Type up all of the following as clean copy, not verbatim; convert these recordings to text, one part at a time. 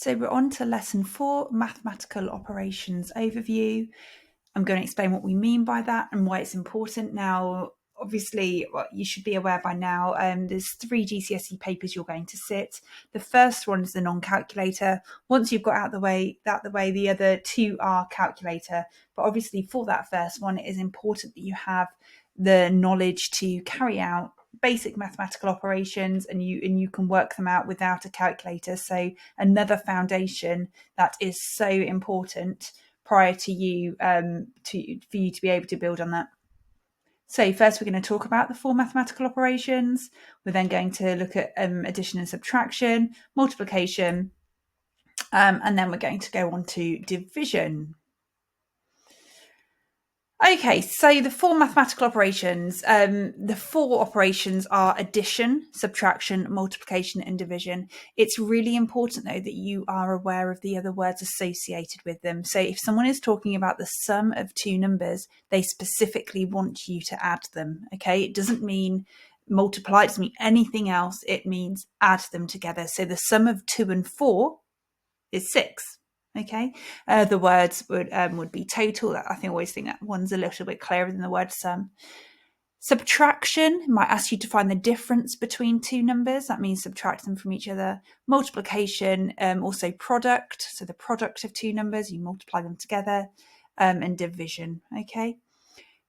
So we're on to lesson 4, mathematical operations overview. I'm going to explain what we mean by that and why it's important. Now, obviously, you should be aware by now, there's 3 GCSE papers you're going to sit. The first one is the non-calculator. Once you've got out the way, the other 2 are calculator. But obviously for that first one, it is important that you have the knowledge to carry out basic mathematical operations and you can work them out without a calculator. So another foundation that is so important prior to you for you to be able to build on that. So first we're going to talk about the 4 mathematical operations. We're then going to look at addition and subtraction, multiplication, and then we're going to go on to division. Okay, so the 4 mathematical operations, the 4 operations are addition, subtraction, multiplication, and division. It's really important, though, that you are aware of the other words associated with them. So if someone is talking about the sum of 2 numbers, they specifically want you to add them, okay? It doesn't mean multiply, it doesn't mean anything else. It means add them together. So the sum of 2 and 4 is 6. Okay, the words would be total. I always think that one's a little bit clearer than the word sum. Subtraction might ask you to find the difference between 2 numbers. That means subtract them from each other. Multiplication, also product. So the product of 2 numbers, you multiply them together. And division. Okay.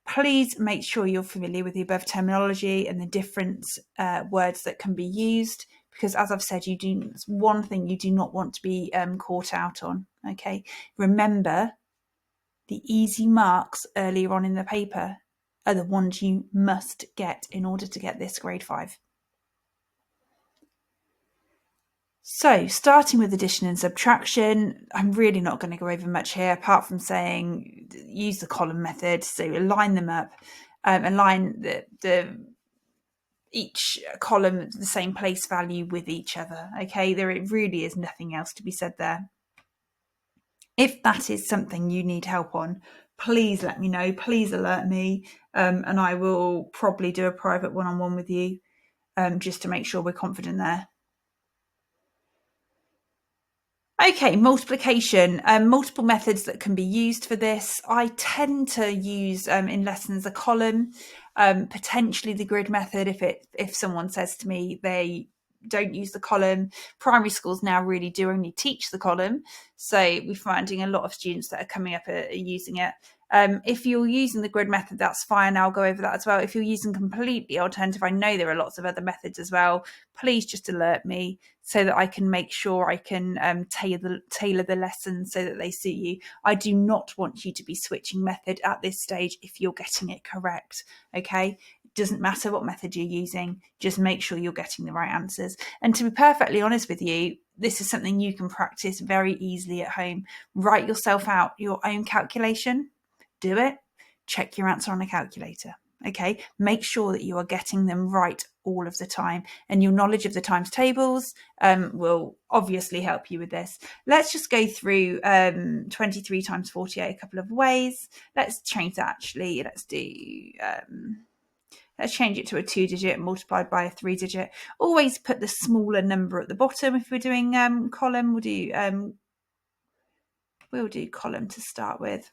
Please make sure you're familiar with the above terminology and the different words that can be used, because as I've said, it's one thing you do not want to be caught out on. Okay, remember the easy marks earlier on in the paper are the ones you must get in order to get this grade 5. So starting with addition and subtraction, I'm really not going to go over much here apart from saying use the column method. So align them up, align each column the same place value with each other. Okay, there really is nothing else to be said there. If that is something you need help on, please let me know. Please alert me, and I will probably do a private one-on-one with you just to make sure we're confident there. Okay, multiplication, multiple methods that can be used for this. I tend to use in lessons a column, potentially the grid method if someone says to me they don't use the column. Primary schools now really do only teach the column, so we're finding a lot of students that are coming up are using it. If you're using the grid method, that's fine. I'll go over that as well. If you're using completely alternative, I know there are lots of other methods as well. Please just alert me so that I can make sure I can tailor the lessons so that they suit you. I do not want you to be switching method at this stage if you're getting it correct, okay? It doesn't matter what method you're using, just make sure you're getting the right answers. And to be perfectly honest with you, this is something you can practice very easily at home. Write yourself out your own calculation, do it, check your answer on a calculator. Okay, make sure that you are getting them right all of the time, and your knowledge of the times tables will obviously help you with this. Let's just go through 23 times 48 a couple of ways. Let's change that actually. Let's change it to a 2-digit multiplied by a 3-digit. Always put the smaller number at the bottom. If we're doing column, we'll do column to start with.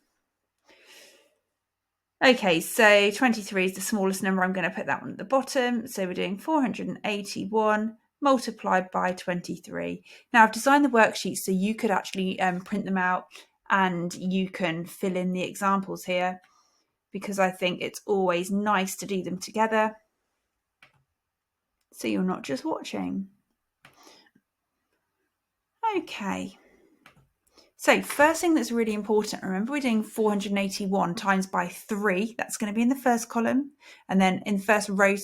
Okay, so 23 is the smallest number. I'm going to put that one at the bottom. So we're doing 481 multiplied by 23. Now I've designed the worksheets so you could actually print them out and you can fill in the examples here, because I think it's always nice to do them together so you're not just watching. Okay. So first thing that's really important, remember we're doing 481 times by 3. That's going to be in the first column, and then in the first row,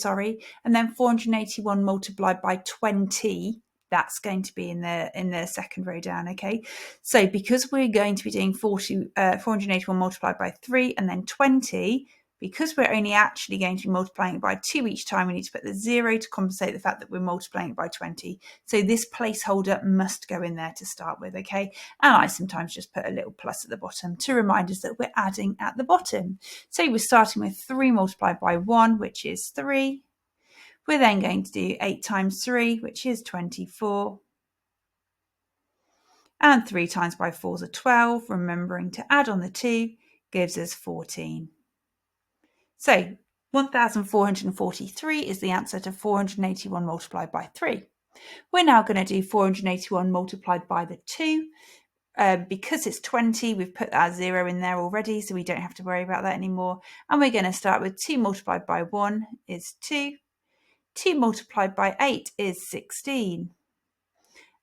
and then 481 multiplied by 20. That's going to be in the second row down, okay? So because we're going to be doing 481 multiplied by 3 and then 20, because we're only actually going to be multiplying it by 2 each time, we need to put the 0 to compensate the fact that we're multiplying it by 20. So this placeholder must go in there to start with, okay? And I sometimes just put a little plus at the bottom to remind us that we're adding at the bottom. So we're starting with 3 multiplied by 1, which is 3. We're then going to do 8 times 3, which is 24. And 3 times by 4 is 12. Remembering to add on the 2 gives us 14. So 1,443 is the answer to 481 multiplied by 3. We're now going to do 481 multiplied by the 2. Because it's 20, we've put that 0 in there already, so we don't have to worry about that anymore. And we're going to start with 2 multiplied by 1 is 2. 2 multiplied by 8 is 16.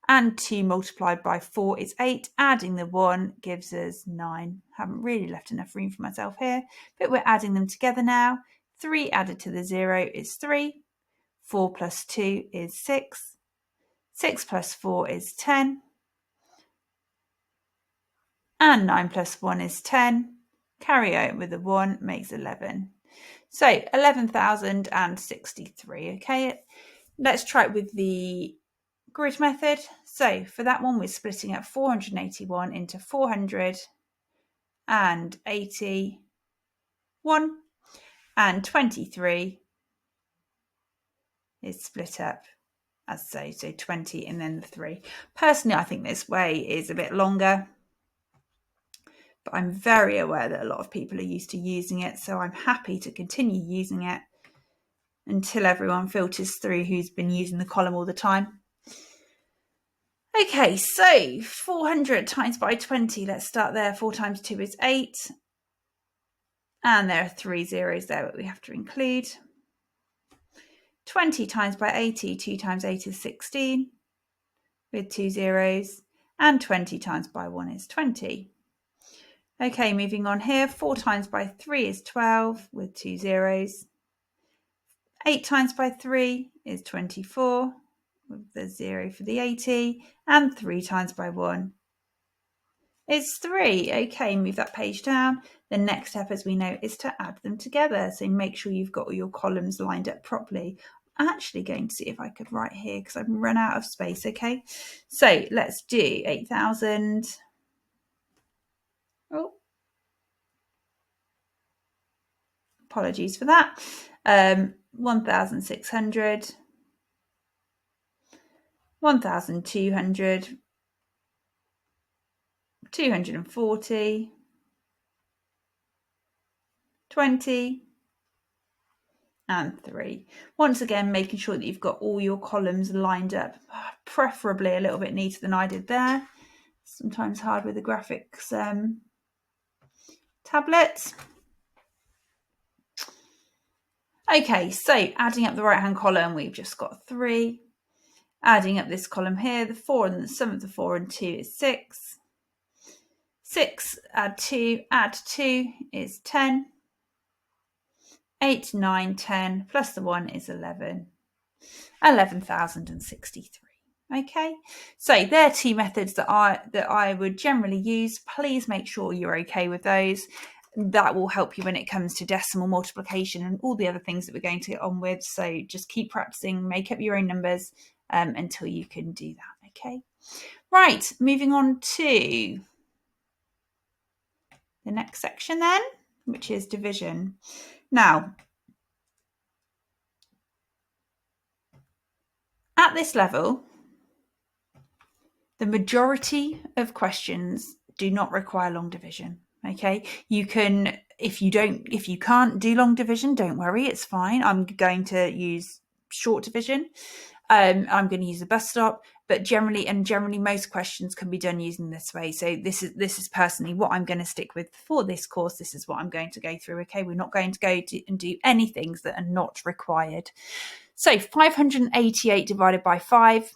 And 2 multiplied by 4 is 8. Adding the 1 gives us 9. Haven't really left enough room for myself here, but we're adding them together now. 3 added to the 0 is 3. 4 plus 2 is 6. 6 plus 4 is 10. And 9 plus 1 is 10. Carry out with a 1 makes 11. So 11,063. Okay, let's try it with the grid method. So for that one, we're splitting up 481 into 481, and 23 is split up as so 20 and then the 3. Personally, I think this way is a bit longer, but I'm very aware that a lot of people are used to using it, so I'm happy to continue using it until everyone filters through who's been using the column all the time. Okay, so 400 times by 20, let's start there. 4 times 2 is 8. And there are 3 zeros there that we have to include. 20 times by 80, 2 times 8 is 16, with 2 zeros. And 20 times by 1 is 20. Okay, moving on here. 4 times by 3 is 12, with 2 zeros. 8 times by 3 is 24, with the 0 for the 80. And 3 times by 1 is 3. Okay, move that page down. The next step, as we know, is to add them together. So make sure you've got all your columns lined up properly. I'm actually going to see if I could write here because I've run out of space. Okay, so let's do 8,000. Oh, apologies for that. 1,600, 1,200, 240, 20, and 3. Once again, making sure that you've got all your columns lined up, preferably a little bit neater than I did there. Sometimes hard with the graphics tablet. Okay, so adding up the right-hand column, we've just got 3. Adding up this column here, the 4 and the sum of the 4 and 2 is 6. 6 add 2 is 10. 8, 9, 10 plus the 1 is 11. 11,063. Okay, so there are 2 methods that I would generally use. Please make sure you're okay with those. That will help you when it comes to decimal multiplication and all the other things that we're going to get on with. So just keep practicing, make up your own numbers until you can do that. Okay, right, moving on to the next section then, which is division. Now, at this level, the majority of questions do not require long division. Okay, you can, if you can't do long division, don't worry, it's fine. I'm going to use short division. I'm going to use a bus stop, but generally most questions can be done using this way. So this is personally what I'm going to stick with for this course. This is what I'm going to go through. Okay, we're not going to go and do any things that are not required. So 588 divided by 5.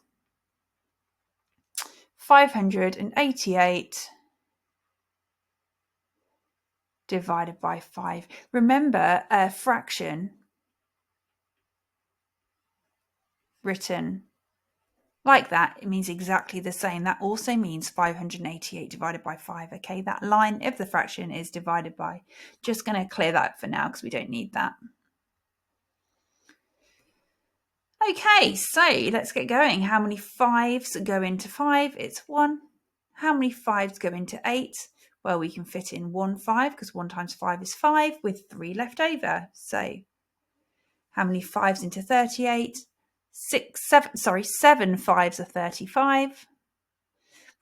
588 divided by 5. Remember, a fraction written like that, it means exactly the same. That also means 588 divided by 5. Okay, that line of the fraction is divided by. Just going to clear that for now because we don't need that. Okay, so let's get going. How many 5s go into 5? It's 1. How many 5s go into 8? Well, we can fit in 1 5 because 1 times 5 is 5 with 3 left over. So how many 5s into 38? 7 5s are 35.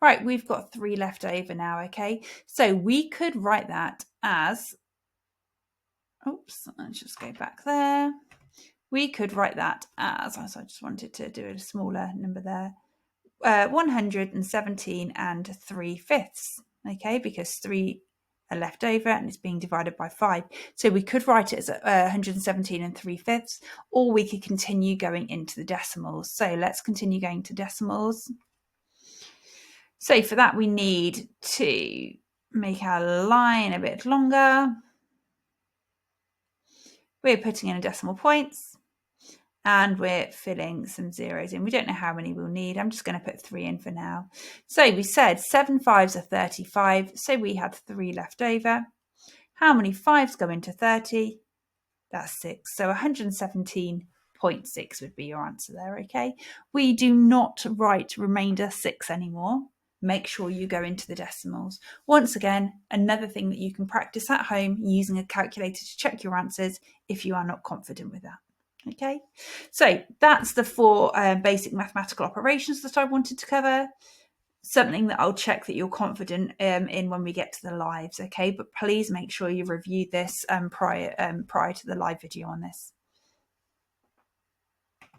Right, we've got 3 left over now, okay? So we could write that as, oops, let's just go back there. We could write that as, I just wanted to do a smaller number there, 117 and 3/5, okay, because 3 are left over and it's being divided by 5. So we could write it as 117 and 3/5, or we could continue going into the decimals. So let's continue going to decimals. So for that, we need to make our line a bit longer. We're putting in decimal points. And we're filling some zeros in. We don't know how many we'll need. I'm just going to put 3 in for now. So we said 7 5s are 35. So we had 3 left over. How many 5s go into 30? That's 6. So 117.6 would be your answer there, okay? We do not write remainder 6 anymore. Make sure you go into the decimals. Once again, another thing that you can practice at home using a calculator to check your answers if you are not confident with that. Okay, so that's the 4 basic mathematical operations that I wanted to cover. Something that I'll check that you're confident in when we get to the lives, okay? But please make sure you review this prior to the live video on this.